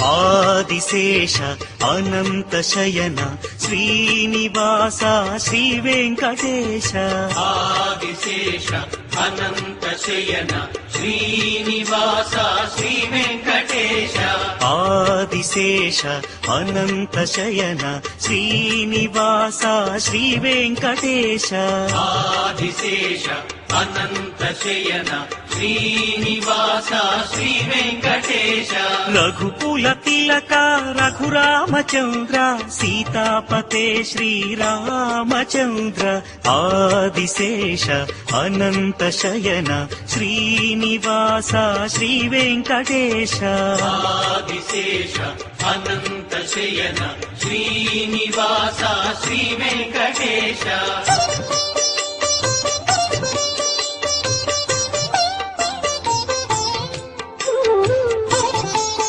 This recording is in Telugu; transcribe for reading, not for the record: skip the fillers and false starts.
ఆదిశేష అనంత శయన శ్రీనివాస శ్రీ వెంకటేశ. ఆదిశేష అనంత శయన శ్రీనివాస శ్రీ వెంకటేశ. ఆదిశేష అనంత శయన శ్రీనివాస శ్రీ వెంకటేశ. ఆదిశేష అనంత శయన శ్రీనివాస శ్రీ వెంకటేశ. రఘుకుల తిలక రఘురామచంద్ర సీతాపతే శ్రీరామచంద్ర. ఆదిశేష అనంత శయన శ్రీనివాస శ్రీ వెంకటేశ. ఆదిశేష అనంత శయన శ్రీనివాస శ్రీ వెంకటేశ.